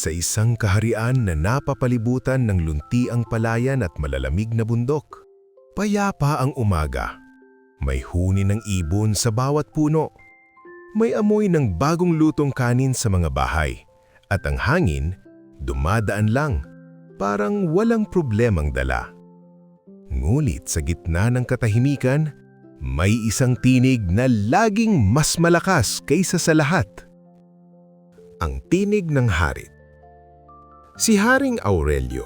sa isang kaharian na napapalibutan ng luntiang palayan at malalamig na bundok. Payapa ang umaga. May huni ng ibon sa bawat puno. May amoy ng bagong lutong kanin sa mga bahay. At ang hangin, dumadaan lang, parang walang problemang dala. Ngunit sa gitna ng katahimikan, may isang tinig na laging mas malakas kaysa sa lahat. Ang tinig ng hari. Si Haring Aurelio,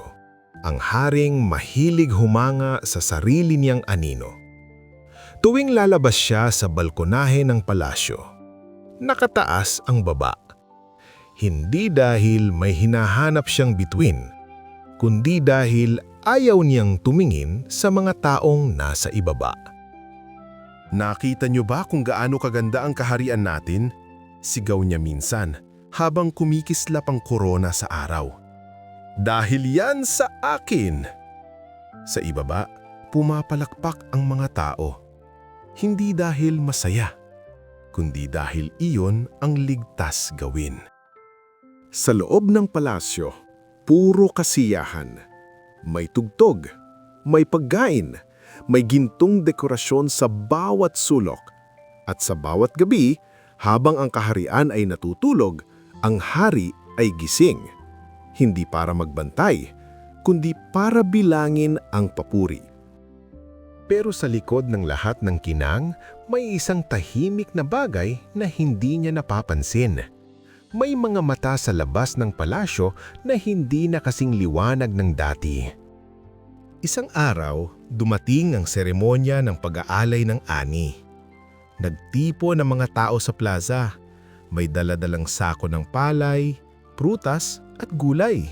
ang haring mahilig humanga sa sarili niyang anino. Tuwing lalabas siya sa balkonahe ng palasyo, nakataas ang baba. Hindi dahil may hinahanap siyang bituin, kundi dahil ayaw niyang tumingin sa mga taong nasa ibaba. Nakita niyo ba kung gaano kaganda ang kaharian natin? Sigaw niya minsan habang kumikislap ang korona sa araw. Dahil yan sa akin! Sa ibaba, pumapalakpak ang mga tao. Hindi dahil masaya, kundi dahil iyon ang ligtas gawin. Sa loob ng palasyo, puro kasiyahan. May tugtog, may pagkain, may gintong dekorasyon sa bawat sulok. At sa bawat gabi, habang ang kaharian ay natutulog, ang hari ay gising. Hindi para magbantay, kundi para bilangin ang papuri. Pero sa likod ng lahat ng kinang, may isang tahimik na bagay na hindi niya napapansin. May mga mata sa labas ng palasyo na hindi na kasing liwanag ng dati. Isang araw, dumating ang seremonya ng pag-aalay ng ani. Nagtipo ng mga tao sa plaza. May dala-dalang sako ng palay, prutas at gulay.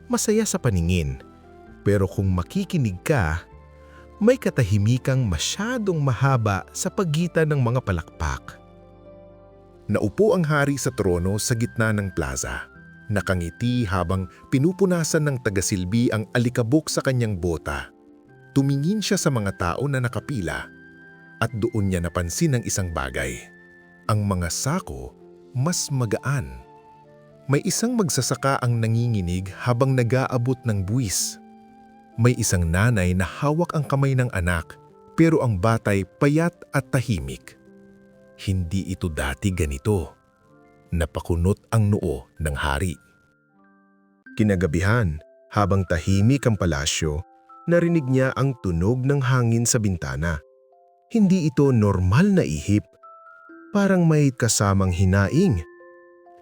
Masaya sa paningin, pero kung makikinig ka, may katahimikang masyadong mahaba sa pagitan ng mga palakpak. Naupo ang hari sa trono sa gitna ng plaza. Nakangiti habang pinupunasan ng tagasilbi ang alikabok sa kanyang bota. Tumingin siya sa mga tao na nakapila at doon niya napansin ang isang bagay. Ang mga sako mas magaan. May isang magsasaka ang nanginginig habang nag-aabot ng buwis. May isang nanay na hawak ang kamay ng anak pero ang batay payat at tahimik. Hindi ito dati ganito. Napakunot ang noo ng hari. Kinagabihan, habang tahimik ang palasyo, narinig niya ang tunog ng hangin sa bintana. Hindi ito normal na ihip. Parang may kasamang hinaing.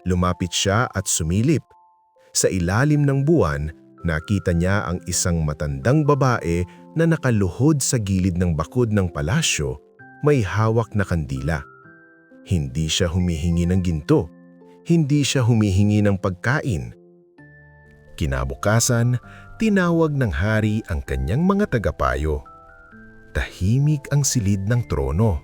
Lumapit siya at sumilip. Sa ilalim ng buwan, nakita niya ang isang matandang babae na nakaluhod sa gilid ng bakod ng palasyo, may hawak na kandila. Hindi siya humihingi ng ginto. Hindi siya humihingi ng pagkain. Kinabukasan, tinawag ng hari ang kanyang mga tagapayo. Tahimik ang silid ng trono.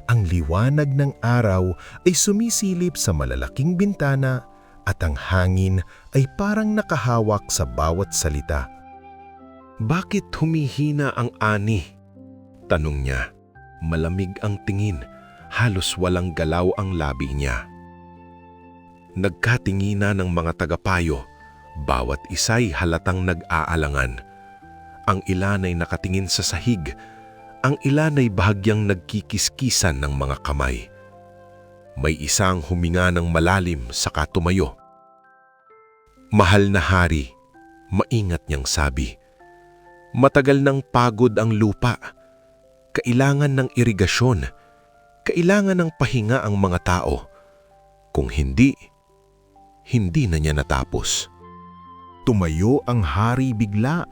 Ang liwanag ng araw ay sumisilip sa malalaking bintana at ang hangin ay parang nakahawak sa bawat salita. "Bakit humihina ang ani?" tanong niya. Malamig ang tingin, halos walang galaw ang labi niya. Nagkatingina ng mga tagapayo, bawat isa'y halatang nag-aalangan. Ang ilan ay nakatingin sa sahig, ang ilan ay bahagyang nagkikiskisan ng mga kamay. May isang huminga ng malalim saka tumayo. "Mahal na hari," maingat niyang sabi. "Matagal nang pagod ang lupa. Kailangan ng irigasyon. Kailangan ng pahinga ang mga tao. Kung hindi, hindi na niya natapos." Tumayo ang hari bigla,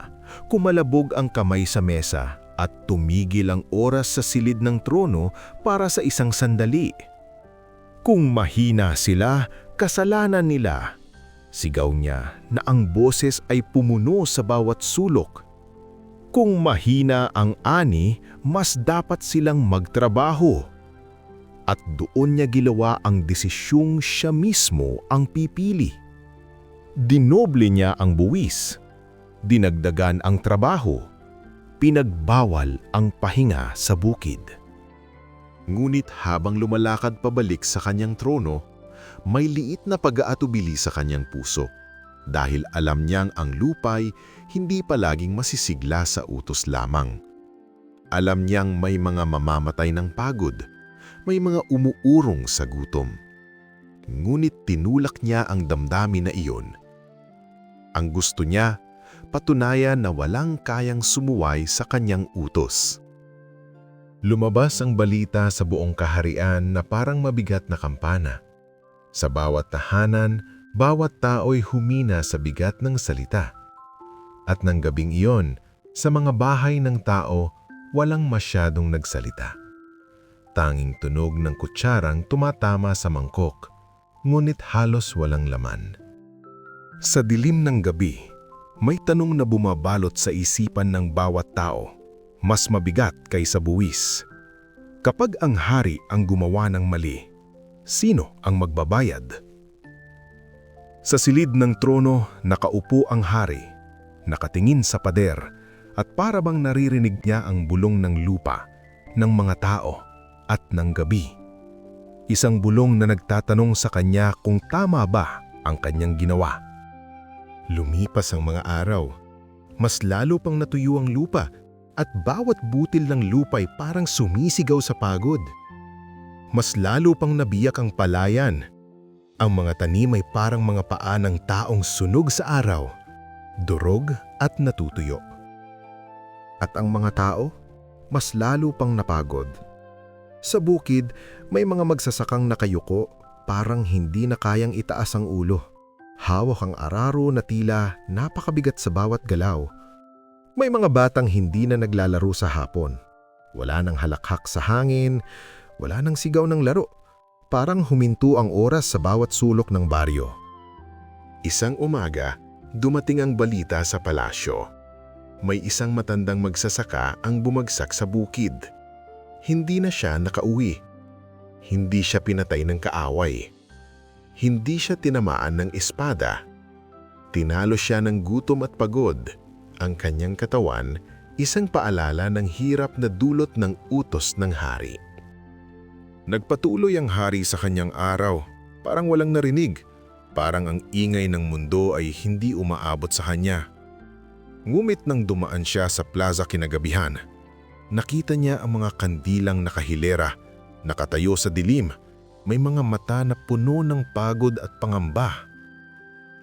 kumalabog ang kamay sa mesa at tumigil ang oras sa silid ng trono para sa isang sandali. "Kung mahina sila, kasalanan nila," sigaw niya na ang boses ay pumuno sa bawat sulok. "Kung mahina ang ani, mas dapat silang magtrabaho." At doon niya ginawa ang desisyong siya mismo ang pipili. Dinoble niya ang buwis, dinagdagan ang trabaho, pinagbawal ang pahinga sa bukid. Ngunit habang lumalakad pabalik sa kanyang trono, may liit na pag-aatubili sa kanyang puso. dahil alam niyang ang lupa'y hindi palaging masisigla sa utos lamang. Alam niyang may mga mamamatay ng pagod, may mga umuurong sa gutom. Ngunit tinulak niya ang damdamin na iyon. Ang gusto niya, patunayan na walang kayang sumuway sa kanyang utos. Lumabas ang balita sa buong kaharian na parang mabigat na kampana. Sa bawat tahanan, bawat tao'y humina sa bigat ng salita. At ng gabing iyon, sa mga bahay ng tao, walang masyadong nagsalita. Tanging tunog ng kutsarang tumatama sa mangkok, ngunit halos walang laman. Sa dilim ng gabi, may tanong na bumabalot sa isipan ng bawat tao, mas mabigat kaysa buwis. Kapag ang hari ang gumawa ng mali, sino ang magbabayad? Sa silid ng trono, nakaupo ang hari, nakatingin sa pader, at para bang naririnig niya ang bulong ng lupa, ng mga tao, at ng gabi. Isang bulong na nagtatanong sa kanya kung tama ba ang kanyang ginawa. Lumipas ang mga araw, mas lalo pang natuyo ang lupa at bawat butil ng lupa'y parang sumisigaw sa pagod. Mas lalo pang nabiyak ang palayan. Ang mga tanim ay parang mga paa ng taong sunog sa araw, durog at natutuyo. At ang mga tao, mas lalo pang napagod. Sa bukid, may mga magsasakang nakayuko, parang hindi na kayang itaas ang ulo. Hawak ang araro na tila napakabigat sa bawat galaw. May mga batang hindi na naglalaro sa hapon. Wala nang halakhak sa hangin, wala nang sigaw ng laro. Parang huminto ang oras sa bawat sulok ng baryo. Isang umaga, dumating ang balita sa palasyo. May isang matandang magsasaka ang bumagsak sa bukid. Hindi na siya nakauwi. Hindi siya pinatay ng kaaway. Hindi siya tinamaan ng espada. Tinalo siya ng gutom at pagod. Ang kanyang katawan, isang paalala ng hirap na dulot ng utos ng hari. Nagpatuloy ang hari sa kanyang araw, parang walang narinig. Parang ang ingay ng mundo ay hindi umaabot sa kanya. Ngumit nang dumaan siya sa plaza kinagabihan, nakita niya ang mga kandilang nakahilera, nakatayo sa dilim. May mga mata na puno ng pagod at pangamba.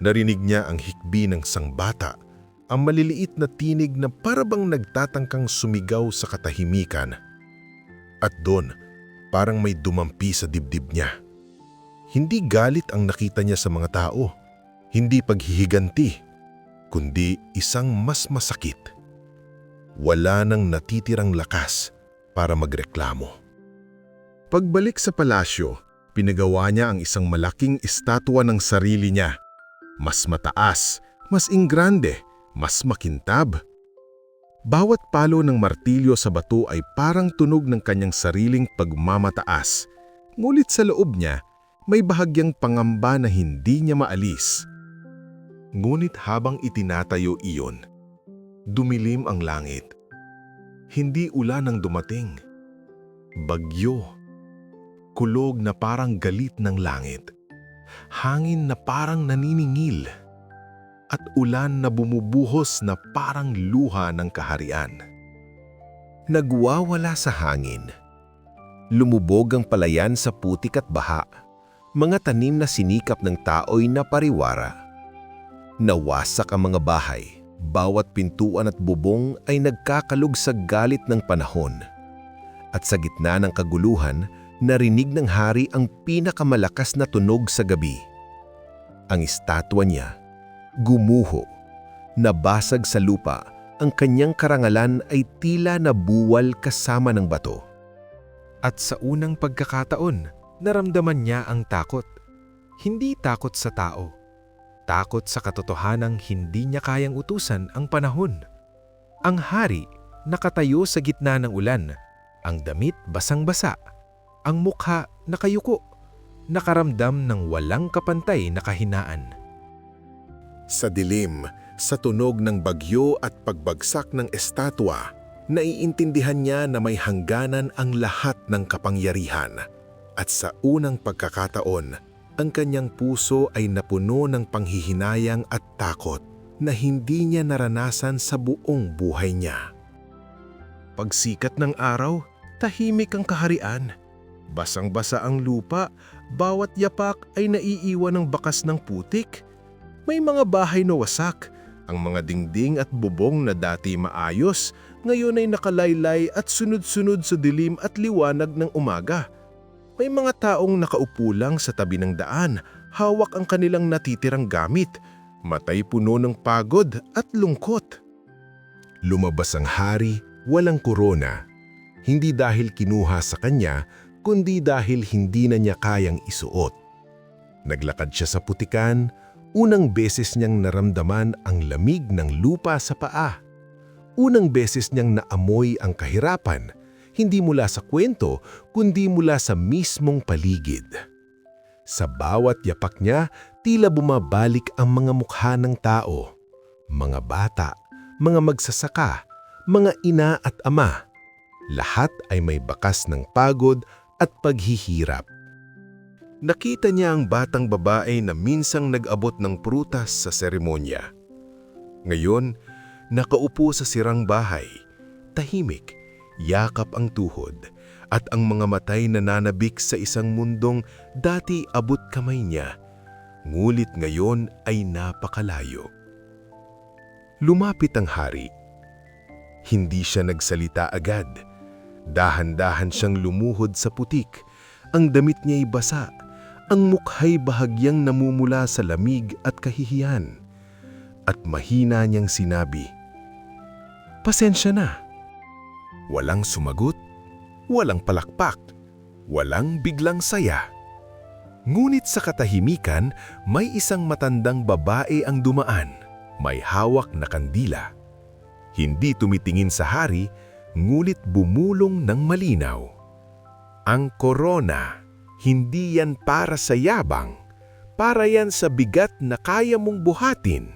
Narinig niya ang hikbi ng sangbata, ang maliliit na tinig na parabang nagtatangkang sumigaw sa katahimikan. At doon, parang may dumampi sa dibdib niya. Hindi galit ang nakita niya sa mga tao, hindi paghihiganti, kundi isang mas masakit. Wala nang natitirang lakas para magreklamo. Pagbalik sa palasyo, pinagawa niya ang isang malaking estatwa ng sarili niya. Mas mataas, mas ingrande, mas makintab. Bawat palo ng martilyo sa bato ay parang tunog ng kanyang sariling pagmamataas. Ngunit sa loob niya, may bahagyang pangamba na hindi niya maalis. Ngunit habang itinatayo iyon, dumilim ang langit. Hindi ulan ang dumating. Bagyo. Kulog na parang galit ng langit. Hangin na parang naniningil. At ulan na bumubuhos na parang luha ng kaharian. Nagwawala sa hangin. Lumubog ang palayan sa putik at baha. Mga tanim na sinikap ng tao'y napariwara. Nawasak ang mga bahay. Bawat pintuan at bubong ay nagkakalug sa galit ng panahon. At sa gitna ng kaguluhan, narinig ng hari ang pinakamalakas na tunog sa gabi. Ang estatwa niya, gumuho, nabasag sa lupa, ang kanyang karangalan ay tila nabuwal kasama ng bato. At sa unang pagkakataon, naramdaman niya ang takot. Hindi takot sa tao. Takot sa katotohanang hindi niya kayang utusan ang panahon. Ang hari, nakatayo sa gitna ng ulan, ang damit basang-basa, ang mukha nakayuko, nakaramdam ng walang kapantay na kahinaan. Sa dilim, sa tunog ng bagyo at pagbagsak ng estatwa, naiintindihan niya na may hangganan ang lahat ng kapangyarihan. At sa unang pagkakataon, Ang kanyang puso ay napuno ng panghihinayang at takot na hindi niya naranasan sa buong buhay niya. Pagsikat ng araw, tahimik ang kaharian. Basang-basa ang lupa, bawat yapak ay naiiwan ng bakas ng putik. May mga bahay na wasak, ang mga dingding at bubong na dati maayos, ngayon ay nakalaylay at sunod-sunod sa dilim at liwanag ng umaga. May mga taong nakaupo lang sa tabi ng daan, hawak ang kanilang natitirang gamit, matay puno ng pagod at lungkot. Lumabas ang hari, walang korona. Hindi dahil kinuha sa kanya, kundi dahil hindi na niya kayang isuot. Naglakad siya sa putikan, unang beses niyang naramdaman ang lamig ng lupa sa paa. Unang beses niyang naamoy ang kahirapan, hindi mula sa kwento, kundi mula sa mismong paligid. Sa bawat yapak niya, tila bumabalik ang mga mukha ng tao. Mga bata, mga magsasaka, mga ina at ama. Lahat ay may bakas ng pagod at paghihirap. Nakita niya ang batang babae na minsang nag-abot ng prutas sa seremonya. Ngayon, nakaupo sa sirang bahay, tahimik, yakap ang tuhod, at ang mga matay nananabik sa isang mundong dati abot kamay niya, ngulit ngayon ay napakalayo. Lumapit ang hari. Hindi siya nagsalita agad. Dahan-dahan siyang lumuhod sa putik. Ang damit niya'y basa. Ang mukha'y bahagyang namumula sa lamig at kahihiyan. At mahina niyang sinabi, "Pasensya na." Walang sumagot, walang palakpak, walang biglang saya. Ngunit sa katahimikan, may isang matandang babae ang dumaan, may hawak na kandila. Hindi tumitingin sa hari, ngunit bumulong ng malinaw. Ang korona, hindi yan para sa yabang, para yan sa bigat na kaya mong buhatin.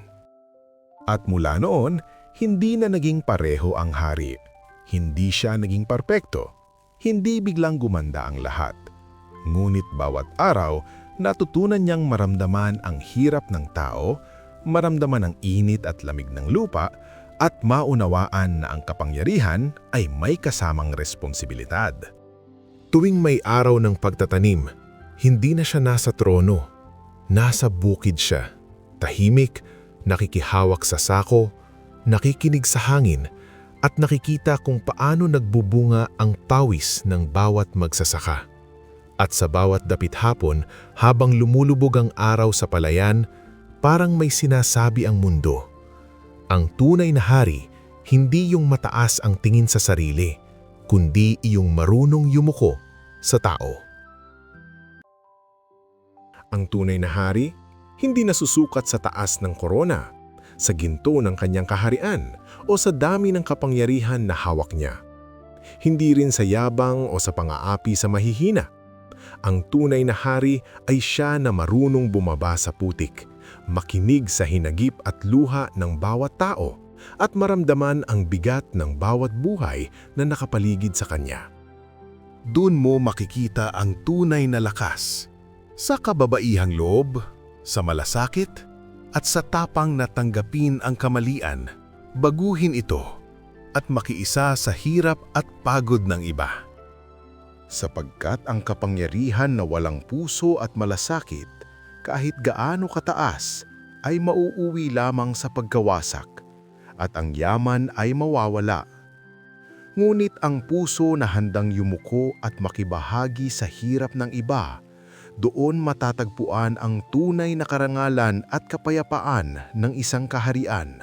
At mula noon, hindi na naging pareho ang hari. Hindi siya naging perpekto. Hindi biglang gumanda ang lahat. Ngunit bawat araw, natutunan niyang maramdaman ang hirap ng tao, maramdaman ang init at lamig ng lupa, at maunawaan na ang kapangyarihan ay may kasamang responsibilidad. Tuwing may araw ng pagtatanim, hindi na siya nasa trono. Nasa bukid siya, tahimik, nakikihawak sa sako, nakikinig sa hangin, at nakikita kung paano nagbubunga ang pawis ng bawat magsasaka. At sa bawat dapit hapon, habang lumulubog ang araw sa palayan, parang may sinasabi ang mundo. Ang tunay na hari, hindi yung mataas ang tingin sa sarili, kundi iyong marunong yumuko sa tao. Ang tunay na hari, hindi nasusukat sa taas ng korona, sa ginto ng kanyang kaharian, o sa dami ng kapangyarihan na hawak niya. Hindi rin sa yabang o sa pang-aapi sa mahihina. Ang tunay na hari ay siya na marunong bumaba sa putik, makinig sa hinagip at luha ng bawat tao, at maramdaman ang bigat ng bawat buhay na nakapaligid sa kanya. Doon mo makikita ang tunay na lakas, sa kababaihang loob, sa malasakit, at sa tapang na tanggapin ang kamalian, baguhin ito, at makiisa sa hirap at pagod ng iba. Sapagkat ang kapangyarihan na walang puso at malasakit, kahit gaano kataas, ay mauuwi lamang sa pagkawasak, at ang yaman ay mawawala. Ngunit ang puso na handang yumuko at makibahagi sa hirap ng iba, doon matatagpuan ang tunay na karangalan at kapayapaan ng isang kaharian.